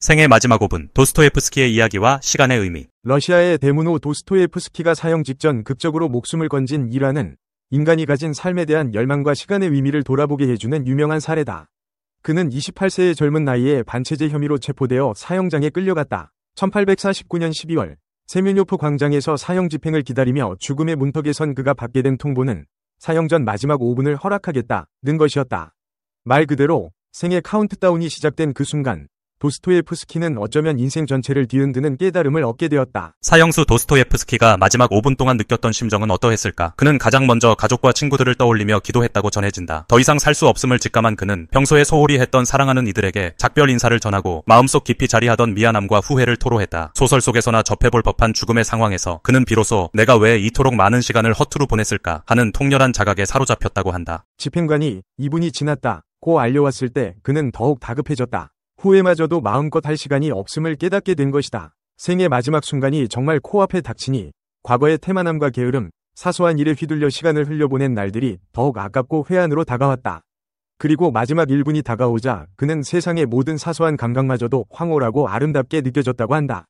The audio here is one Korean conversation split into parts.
생애 마지막 5분, 도스토예프스키의 이야기와 시간의 의미. 러시아의 대문호 도스토예프스키가 사형 직전 극적으로 목숨을 건진 일화는 인간이 가진 삶에 대한 열망과 시간의 의미를 돌아보게 해주는 유명한 사례다. 그는 28세의 젊은 나이에 반체제 혐의로 체포되어 사형장에 끌려갔다. 1849년 12월 세면요프 광장에서 사형 집행을 기다리며 죽음의 문턱에 선 그가 받게 된 통보는 사형 전 마지막 5분을 허락하겠다는 것이었다. 말 그대로 생의 카운트다운이 시작된 그 순간 도스토예프스키는 어쩌면 인생 전체를 뒤흔드는 깨달음을 얻게 되었다. 사형수 도스토예프스키가 마지막 5분 동안 느꼈던 심정은 어떠했을까? 그는 가장 먼저 가족과 친구들을 떠올리며 기도했다고 전해진다. 더 이상 살 수 없음을 직감한 그는 평소에 소홀히 했던 사랑하는 이들에게 작별 인사를 전하고 마음속 깊이 자리하던 미안함과 후회를 토로했다. 소설 속에서나 접해볼 법한 죽음의 상황에서 그는 비로소 내가 왜 이토록 많은 시간을 허투루 보냈을까 하는 통렬한 자각에 사로잡혔다고 한다. 집행관이 2분이 지났다고 알려왔을 때 그는 더욱 다급해졌다. 후회마저도 마음껏 할 시간이 없음을 깨닫게 된 것이다. 생의 마지막 순간이 정말 코앞에 닥치니 과거의 태만함과 게으름, 사소한 일에 휘둘려 시간을 흘려보낸 날들이 더욱 아깝고 회한으로 다가왔다. 그리고 마지막 1분이 다가오자 그는 세상의 모든 사소한 감각마저도 황홀하고 아름답게 느껴졌다고 한다.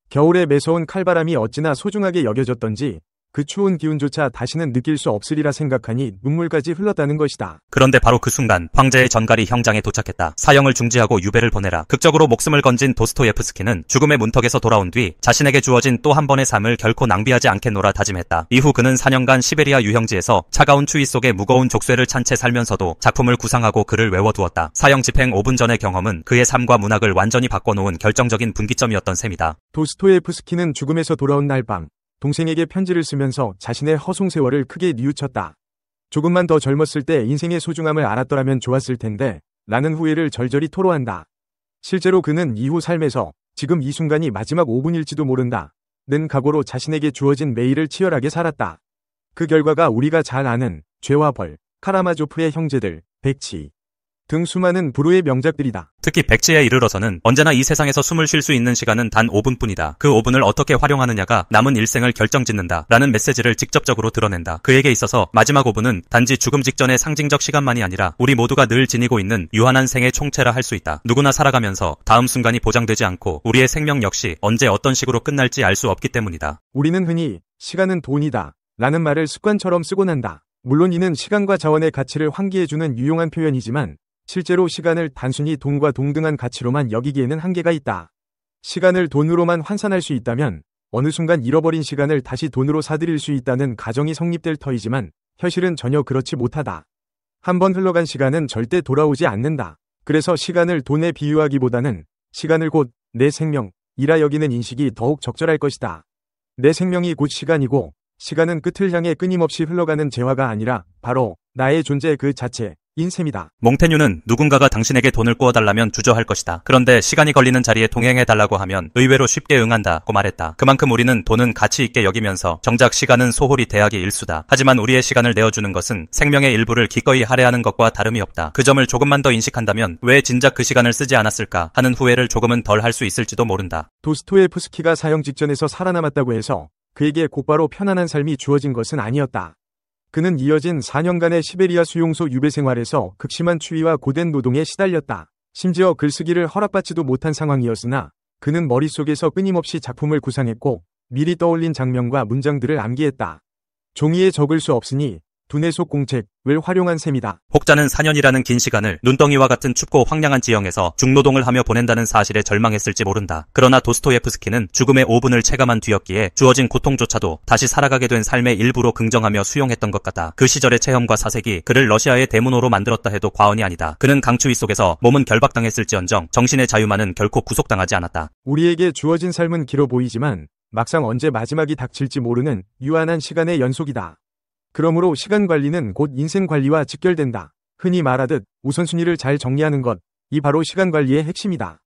겨울에 매서운 칼바람이 어찌나 소중하게 여겨졌던지 그 추운 기운조차 다시는 느낄 수 없으리라 생각하니 눈물까지 흘렀다는 것이다. 그런데 바로 그 순간 황제의 전갈이 형장에 도착했다. 사형을 중지하고 유배를 보내라. 극적으로 목숨을 건진 도스토예프스키는 죽음의 문턱에서 돌아온 뒤 자신에게 주어진 또 한 번의 삶을 결코 낭비하지 않겠노라 다짐했다. 이후 그는 4년간 시베리아 유형지에서 차가운 추위 속에 무거운 족쇄를 찬 채 살면서도 작품을 구상하고 글을 외워두었다. 사형 집행 5분 전의 경험은 그의 삶과 문학을 완전히 바꿔놓은 결정적인 분기점이었던 셈이다. 도스토예프스키는 죽음에서 돌아온 날 밤 동생에게 편지를 쓰면서 자신의 허송 세월을 크게 뉘우쳤다. 조금만 더 젊었을 때 인생의 소중함을 알았더라면 좋았을 텐데 라는 후회를 절절히 토로한다. 실제로 그는 이후 삶에서 지금 이 순간이 마지막 5분일지도 모른다 는 각오로 자신에게 주어진 매일을 치열하게 살았다. 그 결과가 우리가 잘 아는 죄와 벌, 카라마조프의 형제들, 백치 등 수많은 불후의 명작들이다. 특히 백치에 이르러서는 언제나 이 세상에서 숨을 쉴 수 있는 시간은 단 5분뿐이다. 그 5분을 어떻게 활용하느냐가 남은 일생을 결정짓는다 라는 메시지를 직접적으로 드러낸다. 그에게 있어서 마지막 5분은 단지 죽음 직전의 상징적 시간만이 아니라 우리 모두가 늘 지니고 있는 유한한 생의 총체라 할 수 있다. 누구나 살아가면서 다음 순간이 보장되지 않고 우리의 생명 역시 언제 어떤 식으로 끝날지 알 수 없기 때문이다. 우리는 흔히 시간은 돈이다 라는 말을 습관처럼 쓰곤 한다. 물론 이는 시간과 자원의 가치를 환기해주는 유용한 표현이지만 실제로 시간을 단순히 돈과 동등한 가치로만 여기기에는 한계가 있다. 시간을 돈으로만 환산할 수 있다면 어느 순간 잃어버린 시간을 다시 돈으로 사들일 수 있다는 가정이 성립될 터이지만 현실은 전혀 그렇지 못하다. 한번 흘러간 시간은 절대 돌아오지 않는다. 그래서 시간을 돈에 비유하기보다는 시간을 곧 내 생명이라 여기는 인식이 더욱 적절할 것이다. 내 생명이 곧 시간이고 시간은 끝을 향해 끊임없이 흘러가는 재화가 아니라 바로 나의 존재 그 자체 인셈이다. 몽테뉴는 누군가가 당신에게 돈을 꾸어달라면 주저할 것이다. 그런데 시간이 걸리는 자리에 동행해달라고 하면 의외로 쉽게 응한다고 말했다. 그만큼 우리는 돈은 가치 있게 여기면서 정작 시간은 소홀히 대하기 일수다. 하지만 우리의 시간을 내어주는 것은 생명의 일부를 기꺼이 할애하는 것과 다름이 없다. 그 점을 조금만 더 인식한다면 왜 진작 그 시간을 쓰지 않았을까 하는 후회를 조금은 덜 할 수 있을지도 모른다. 도스토예프스키가 사형 직전에서 살아남았다고 해서 그에게 곧바로 편안한 삶이 주어진 것은 아니었다. 그는 이어진 4년간의 시베리아 수용소 유배 생활에서 극심한 추위와 고된 노동에 시달렸다. 심지어 글쓰기를 허락받지도 못한 상황이었으나 그는 머릿속에서 끊임없이 작품을 구상했고 미리 떠올린 장면과 문장들을 암기했다. 종이에 적을 수 없으니 두뇌 속 공책을 활용한 셈이다. 혹자는 4년이라는 긴 시간을 눈덩이와 같은 춥고 황량한 지형에서 중노동을 하며 보낸다는 사실에 절망했을지 모른다. 그러나 도스토예프스키는 죽음의 5분을 체감한 뒤였기에 주어진 고통조차도 다시 살아가게 된 삶의 일부로 긍정하며 수용했던 것 같다. 그 시절의 체험과 사색이 그를 러시아의 대문호로 만들었다 해도 과언이 아니다. 그는 강추위 속에서 몸은 결박당했을지언정 정신의 자유만은 결코 구속당하지 않았다. 우리에게 주어진 삶은 길어 보이지만 막상 언제 마지막이 닥칠지 모르는 유한한 시간의 연속이다. 그러므로 시간 관리는 곧 인생 관리와 직결된다. 흔히 말하듯 우선순위를 잘 정리하는 것, 이 바로 시간 관리의 핵심이다.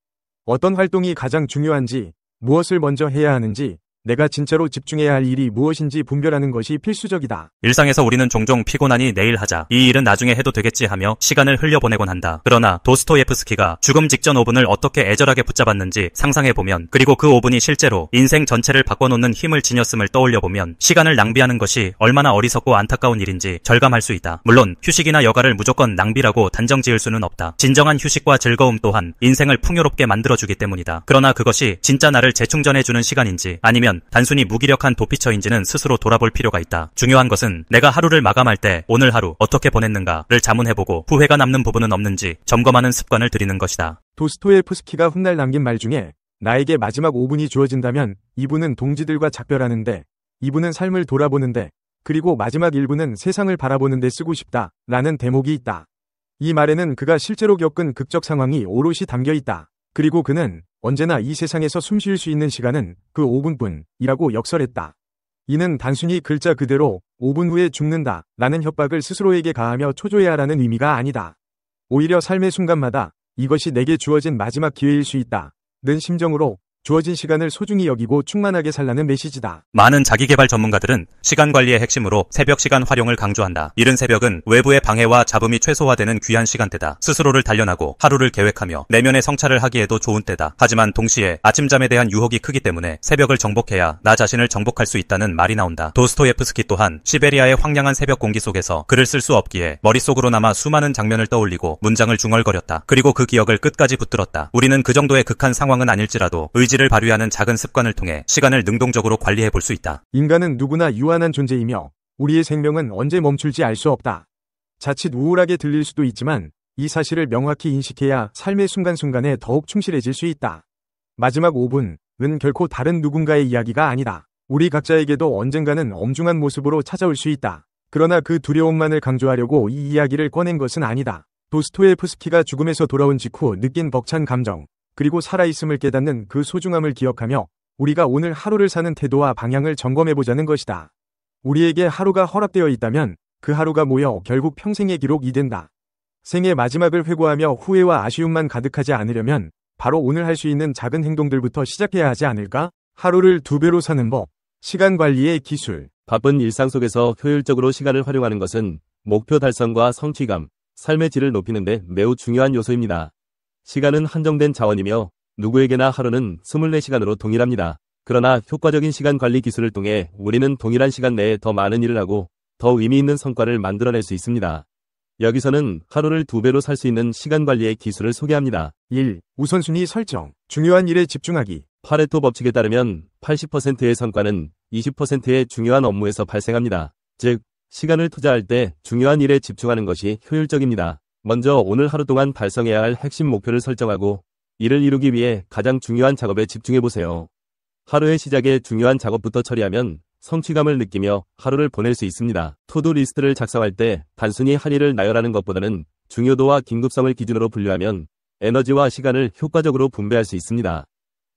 어떤 활동이 가장 중요한지, 무엇을 먼저 해야 하는지, 내가 진짜로 집중해야 할 일이 무엇인지 분별하는 것이 필수적이다. 일상에서 우리는 종종 피곤하니 내일 하자, 이 일은 나중에 해도 되겠지 하며 시간을 흘려보내곤 한다. 그러나 도스토예프스키가 죽음 직전 5분을 어떻게 애절하게 붙잡았는지 상상해보면, 그리고 그 5분이 실제로 인생 전체를 바꿔놓는 힘을 지녔음을 떠올려보면 시간을 낭비하는 것이 얼마나 어리석고 안타까운 일인지 절감할 수 있다. 물론 휴식이나 여가를 무조건 낭비라고 단정 지을 수는 없다. 진정한 휴식과 즐거움 또한 인생을 풍요롭게 만들어주기 때문이다. 그러나 그것이 진짜 나를 재충전해주는 시간인지 아니면 단순히 무기력한 도피처인지는 스스로 돌아볼 필요가 있다. 중요한 것은 내가 하루를 마감할 때 오늘 하루 어떻게 보냈는가를 자문해보고 후회가 남는 부분은 없는지 점검하는 습관을 들이는 것이다. 도스토예프스키가 훗날 남긴 말 중에 나에게 마지막 5분이 주어진다면 2분은 동지들과 작별하는데, 2분은 삶을 돌아보는데, 그리고 마지막 1분은 세상을 바라보는데 쓰고 싶다 라는 대목이 있다. 이 말에는 그가 실제로 겪은 극적 상황이 오롯이 담겨 있다. 그리고 그는 언제나 이 세상에서 숨 쉴 수 있는 시간은 그 5분뿐이라고 역설했다. 이는 단순히 글자 그대로 5분 후에 죽는다 라는 협박을 스스로에게 가하며 초조해야 하라는 의미가 아니다. 오히려 삶의 순간마다 이것이 내게 주어진 마지막 기회일 수 있다 는 심정으로 주어진 시간을 소중히 여기고 충만하게 살라는 메시지다. 많은 자기개발 전문가들은 시간 관리의 핵심으로 새벽 시간 활용을 강조한다. 이른 새벽은 외부의 방해와 잡음이 최소화되는 귀한 시간대다. 스스로를 단련하고 하루를 계획하며 내면의 성찰을 하기에도 좋은 때다. 하지만 동시에 아침잠에 대한 유혹이 크기 때문에 새벽을 정복해야 나 자신을 정복할 수 있다는 말이 나온다. 도스토예프스키 또한 시베리아의 황량한 새벽 공기 속에서 글을 쓸 수 없기에 머릿속으로나마 수많은 장면을 떠올리고 문장을 중얼거렸다. 그리고 그 기억을 끝까지 붙들었다. 우리는 그 정도의 극한 상황은 아닐지라도 의지를 발휘하는 작은 습관을 통해 시간을 능동적으로 관리해 볼 수 있다. 인간은 누구나 유한한 존재이며 우리의 생명은 언제 멈출지 알 수 없다. 자칫 우울하게 들릴 수도 있지만 이 사실을 명확히 인식해야 삶의 순간순간에 더욱 충실해질 수 있다. 마지막 5분은 결코 다른 누군가의 이야기가 아니다. 우리 각자에게도 언젠가는 엄중한 모습으로 찾아올 수 있다. 그러나 그 두려움만을 강조하려고 이 이야기를 꺼낸 것은 아니다. 도스토예프스키가 죽음에서 돌아온 직후 느낀 벅찬 감정, 그리고 살아있음을 깨닫는 그 소중함을 기억하며 우리가 오늘 하루를 사는 태도와 방향을 점검해보자는 것이다. 우리에게 하루가 허락되어 있다면 그 하루가 모여 결국 평생의 기록이 된다. 생의 마지막을 회고하며 후회와 아쉬움만 가득하지 않으려면 바로 오늘 할 수 있는 작은 행동들부터 시작해야 하지 않을까? 하루를 2배로 사는 법, 시간 관리의 기술. 바쁜 일상 속에서 효율적으로 시간을 활용하는 것은 목표 달성과 성취감, 삶의 질을 높이는 데 매우 중요한 요소입니다. 시간은 한정된 자원이며 누구에게나 하루는 24시간으로 동일합니다. 그러나 효과적인 시간 관리 기술을 통해 우리는 동일한 시간 내에 더 많은 일을 하고 더 의미 있는 성과를 만들어낼 수 있습니다. 여기서는 하루를 2배로 살 수 있는 시간 관리의 기술을 소개합니다. 1. 우선순위 설정. 중요한 일에 집중하기. 파레토 법칙에 따르면 80%의 성과는 20%의 중요한 업무에서 발생합니다. 즉, 시간을 투자할 때 중요한 일에 집중하는 것이 효율적입니다. 먼저 오늘 하루 동안 달성해야 할 핵심 목표를 설정하고 이를 이루기 위해 가장 중요한 작업에 집중해보세요. 하루의 시작에 중요한 작업부터 처리하면 성취감을 느끼며 하루를 보낼 수 있습니다. 투두 리스트를 작성할 때 단순히 할 일을 나열하는 것보다는 중요도와 긴급성을 기준으로 분류하면 에너지와 시간을 효과적으로 분배할 수 있습니다.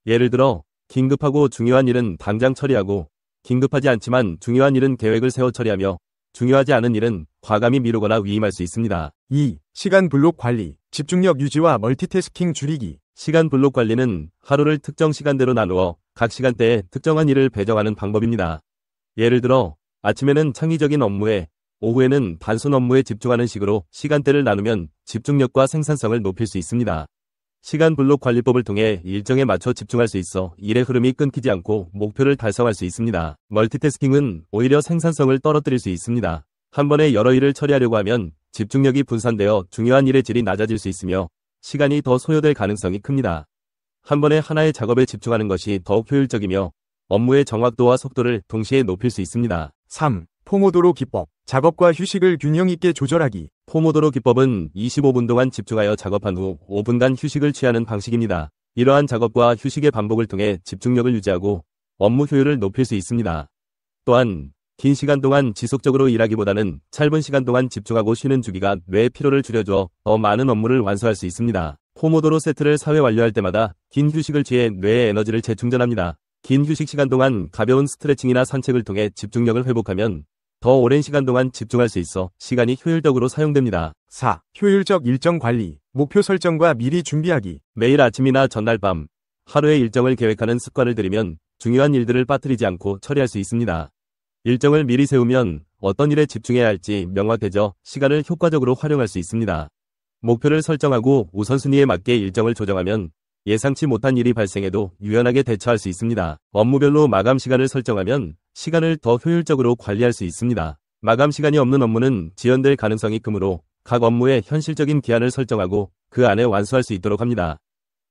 예를 들어 긴급하고 중요한 일은 당장 처리하고 긴급하지 않지만 중요한 일은 계획을 세워 처리하며 중요하지 않은 일은 과감히 미루거나 위임할 수 있습니다. 2. 시간 블록 관리. 집중력 유지와 멀티태스킹 줄이기. 시간 블록 관리는 하루를 특정 시간대로 나누어 각 시간대에 특정한 일을 배정하는 방법입니다. 예를 들어 아침에는 창의적인 업무에, 오후에는 단순 업무에 집중하는 식으로 시간대를 나누면 집중력과 생산성을 높일 수 있습니다. 시간 블록 관리법을 통해 일정에 맞춰 집중할 수 있어 일의 흐름이 끊기지 않고 목표를 달성할 수 있습니다. 멀티태스킹은 오히려 생산성을 떨어뜨릴 수 있습니다. 한 번에 여러 일을 처리하려고 하면 집중력이 분산되어 중요한 일의 질이 낮아질 수 있으며 시간이 더 소요될 가능성이 큽니다. 한 번에 하나의 작업에 집중하는 것이 더욱 효율적이며 업무의 정확도와 속도를 동시에 높일 수 있습니다. 3. 포모도로 기법. 작업과 휴식을 균형 있게 조절하기. 포모도로 기법은 25분 동안 집중하여 작업한 후 5분간 휴식을 취하는 방식입니다. 이러한 작업과 휴식의 반복을 통해 집중력을 유지하고 업무 효율을 높일 수 있습니다. 또한 긴 시간 동안 지속적으로 일하기보다는 짧은 시간 동안 집중하고 쉬는 주기가 뇌의 피로를 줄여줘 더 많은 업무를 완수할 수 있습니다. 포모도로 세트를 4회 완료할 때마다 긴 휴식을 취해 뇌의 에너지를 재충전합니다. 긴 휴식 시간 동안 가벼운 스트레칭이나 산책을 통해 집중력을 회복하면 더 오랜 시간 동안 집중할 수 있어 시간이 효율적으로 사용됩니다. 4. 효율적 일정 관리. 목표 설정과 미리 준비하기. 매일 아침이나 전날 밤, 하루의 일정을 계획하는 습관을 들이면 중요한 일들을 빠뜨리지 않고 처리할 수 있습니다. 일정을 미리 세우면 어떤 일에 집중해야 할지 명확해져 시간을 효과적으로 활용할 수 있습니다. 목표를 설정하고 우선순위에 맞게 일정을 조정하면 예상치 못한 일이 발생해도 유연하게 대처할 수 있습니다. 업무별로 마감 시간을 설정하면 시간을 더 효율적으로 관리할 수 있습니다. 마감 시간이 없는 업무는 지연될 가능성이 크므로 각 업무의 현실적인 기한을 설정하고 그 안에 완수할 수 있도록 합니다.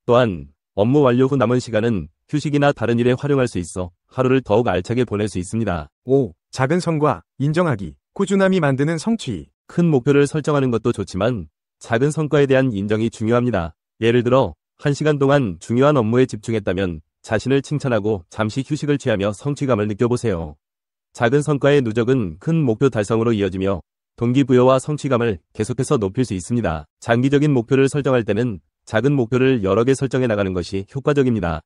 또한 업무 완료 후 남은 시간은 휴식이나 다른 일에 활용할 수 있어 하루를 더욱 알차게 보낼 수 있습니다. 5. 작은 성과, 인정하기, 꾸준함이 만드는 성취. 큰 목표를 설정하는 것도 좋지만 작은 성과에 대한 인정이 중요합니다. 예를 들어 1시간 동안 중요한 업무에 집중했다면 자신을 칭찬하고 잠시 휴식을 취하며 성취감을 느껴보세요. 작은 성과의 누적은 큰 목표 달성으로 이어지며 동기부여와 성취감을 계속해서 높일 수 있습니다. 장기적인 목표를 설정할 때는 작은 목표를 여러 개 설정해 나가는 것이 효과적입니다.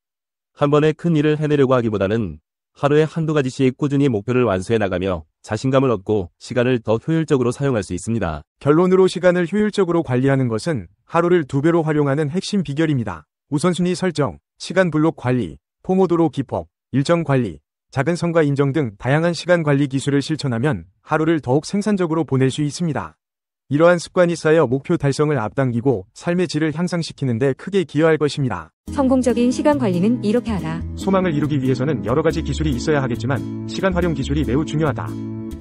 한 번에 큰 일을 해내려고 하기보다는 하루에 한두 가지씩 꾸준히 목표를 완수해 나가며 자신감을 얻고 시간을 더 효율적으로 사용할 수 있습니다. 결론으로 시간을 효율적으로 관리하는 것은 하루를 2배로 활용하는 핵심 비결입니다. 우선순위 설정, 시간 블록 관리, 포모도로 기법, 일정 관리, 작은 성과 인정 등 다양한 시간 관리 기술을 실천하면 하루를 더욱 생산적으로 보낼 수 있습니다. 이러한 습관이 쌓여 목표 달성을 앞당기고 삶의 질을 향상시키는 데 크게 기여할 것입니다. 성공적인 시간 관리는 이렇게 하라. 소망을 이루기 위해서는 여러 가지 기술이 있어야 하겠지만 시간 활용 기술이 매우 중요하다.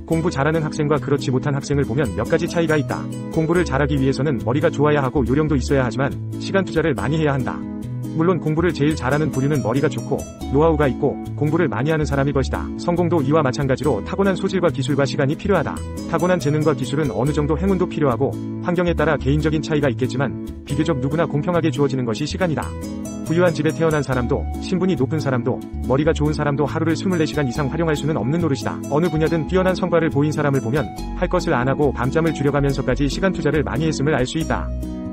공부 잘하는 학생과 그렇지 못한 학생을 보면 몇 가지 차이가 있다. 공부를 잘하기 위해서는 머리가 좋아야 하고 요령도 있어야 하지만 시간 투자를 많이 해야 한다. 물론 공부를 제일 잘하는 부류는 머리가 좋고 노하우가 있고 공부를 많이 하는 사람일 것이다. 성공도 이와 마찬가지로 타고난 소질과 기술과 시간이 필요하다. 타고난 재능과 기술은 어느 정도 행운도 필요하고 환경에 따라 개인적인 차이가 있겠지만 비교적 누구나 공평하게 주어지는 것이 시간이다. 부유한 집에 태어난 사람도 신분이 높은 사람도 머리가 좋은 사람도 하루를 24시간 이상 활용할 수는 없는 노릇이다. 어느 분야든 뛰어난 성과를 보인 사람을 보면 할 것을 안 하고 밤잠을 줄여가면서까지 시간 투자를 많이 했음을 알 수 있다.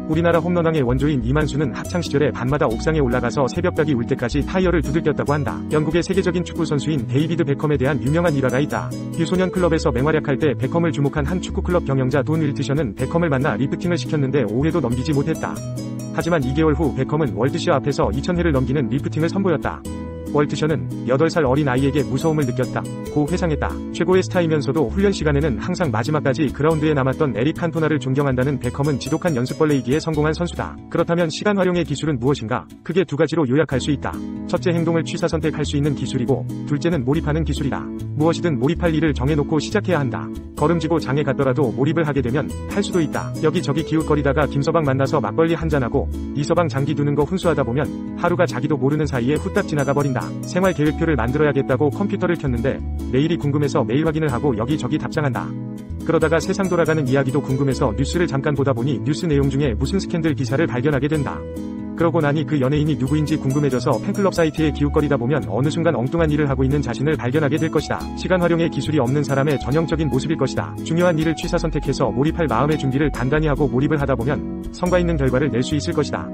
우리나라 홈런왕의 원조인 이만수는 학창시절에 밤마다 옥상에 올라가서 새벽닭이 울 때까지 타이어를 두들겼다고 한다. 영국의 세계적인 축구 선수인 데이비드 베컴에 대한 유명한 일화가 있다. 유소년 클럽에서 맹활약할 때 베컴을 주목한 한 축구클럽 경영자 돈 윌트셔는 베컴을 만나 리프팅을 시켰는데 5회도 넘기지 못했다. 하지만 2개월 후 베컴은 월트셔 앞에서 2000회를 넘기는 리프팅을 선보였다. 월트셔는 8살 어린 아이에게 무서움을 느꼈다. 고 회상했다. 최고의 스타이면서도 훈련 시간에는 항상 마지막까지 그라운드에 남았던 에릭 칸토나를 존경한다는 베컴은 지독한 연습벌레이기에 성공한 선수다. 그렇다면 시간 활용의 기술은 무엇인가? 크게 두 가지로 요약할 수 있다. 첫째, 행동을 취사 선택할 수 있는 기술이고 둘째는 몰입하는 기술이다. 무엇이든 몰입할 일을 정해놓고 시작해야 한다. 걸음지고 장에 갔더라도 몰입을 하게 되면 할 수도 있다. 여기저기 기웃거리다가 김서방 만나서 막걸리 한잔하고 이서방 장기 두는 거 훈수하다 보면 하루가 자기도 모르는 사이에 후딱 지나가 버린다. 생활 계획표를 만들어야겠다고 컴퓨터를 켰는데 내일이 궁금해서 메일 확인을 하고 여기저기 답장한다. 그러다가 세상 돌아가는 이야기도 궁금해서 뉴스를 잠깐 보다 보니 뉴스 내용 중에 무슨 스캔들 기사를 발견하게 된다. 그러고 나니 그 연예인이 누구인지 궁금해져서 팬클럽 사이트에 기웃거리다 보면 어느 순간 엉뚱한 일을 하고 있는 자신을 발견하게 될 것이다. 시간 활용의 기술이 없는 사람의 전형적인 모습일 것이다. 중요한 일을 취사 선택해서 몰입할 마음의 준비를 단단히 하고 몰입을 하다 보면 성과 있는 결과를 낼 수 있을 것이다.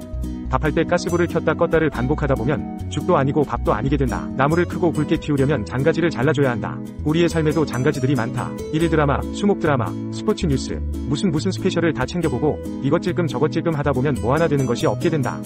밥할 때 가스불을 켰다 껐다를 반복하다 보면 죽도 아니고 밥도 아니게 된다. 나무를 크고 굵게 틔우려면 장가지를 잘라줘야 한다. 우리의 삶에도 장가지들이 많다. 일일 드라마, 수목 드라마, 스포츠 뉴스, 무슨 스페셜을 다 챙겨보고 이것 찔끔 저것 찔끔 하다 보면 뭐 하나 되는 것이 없게 된다.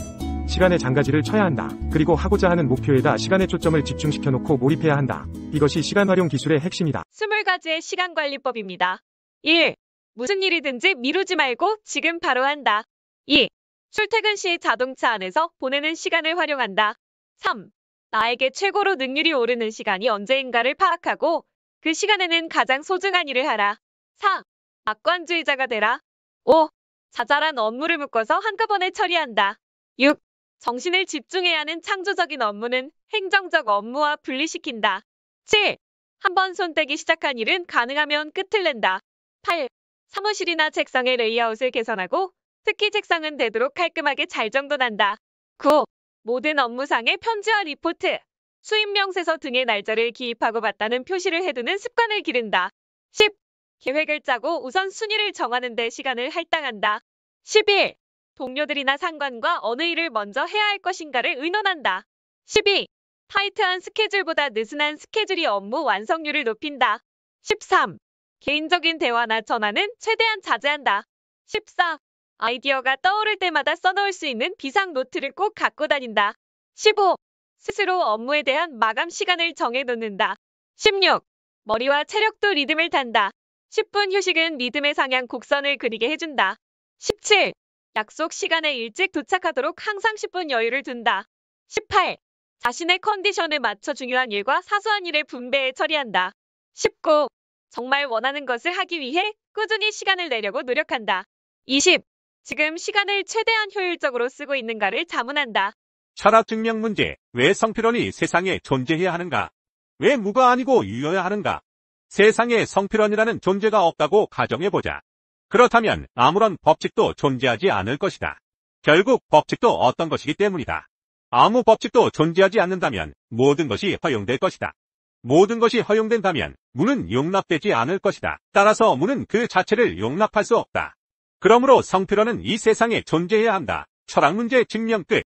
시간에 장가지를 쳐야 한다. 그리고 하고자 하는 목표에다 시간의 초점을 집중시켜놓고 몰입해야 한다. 이것이 시간 활용 기술의 핵심이다. 20가지의 시간관리법입니다. 1. 무슨 일이든지 미루지 말고 지금 바로 한다. 2. 출퇴근 시 자동차 안에서 보내는 시간을 활용한다. 3. 나에게 최고로 능률이 오르는 시간이 언제인가를 파악하고 그 시간에는 가장 소중한 일을 하라. 4. 낙관주의자가 되라. 5. 자잘한 업무를 묶어서 한꺼번에 처리한다. 6. 정신을 집중해야 하는 창조적인 업무는 행정적 업무와 분리시킨다. 7. 한번 손 떼기 시작한 일은 가능하면 끝을 낸다. 8. 사무실이나 책상의 레이아웃을 개선하고 특히 책상은 되도록 깔끔하게 잘 정돈한다. 9. 모든 업무상의 편지와 리포트, 수입 명세서 등의 날짜를 기입하고 받다는 표시를 해두는 습관을 기른다. 10. 계획을 짜고 우선 순위를 정하는 데 시간을 할당한다. 11. 동료들이나 상관과 어느 일을 먼저 해야 할 것인가를 의논한다. 12. 타이트한 스케줄보다 느슨한 스케줄이 업무 완성률을 높인다. 13. 개인적인 대화나 전화는 최대한 자제한다. 14. 아이디어가 떠오를 때마다 써놓을 수 있는 비상 노트를 꼭 갖고 다닌다. 15. 스스로 업무에 대한 마감 시간을 정해놓는다. 16. 머리와 체력도 리듬을 탄다. 10분 휴식은 리듬의 상향 곡선을 그리게 해준다. 17. 약속 시간에 일찍 도착하도록 항상 10분 여유를 둔다. 18. 자신의 컨디션에 맞춰 중요한 일과 사소한 일을 분배해 처리한다. 19. 정말 원하는 것을 하기 위해 꾸준히 시간을 내려고 노력한다. 20. 지금 시간을 최대한 효율적으로 쓰고 있는가를 자문한다. 철학 증명 문제. 왜 성필원이 세상에 존재해야 하는가? 왜 무가 아니고 유여야 하는가? 세상에 성필원이라는 존재가 없다고 가정해보자. 그렇다면 아무런 법칙도 존재하지 않을 것이다. 결국 법칙도 어떤 것이기 때문이다. 아무 법칙도 존재하지 않는다면 모든 것이 허용될 것이다. 모든 것이 허용된다면 무는 용납되지 않을 것이다. 따라서 무는 그 자체를 용납할 수 없다. 그러므로 성필원은 이 세상에 존재해야 한다. 철학 문제 증명 끝.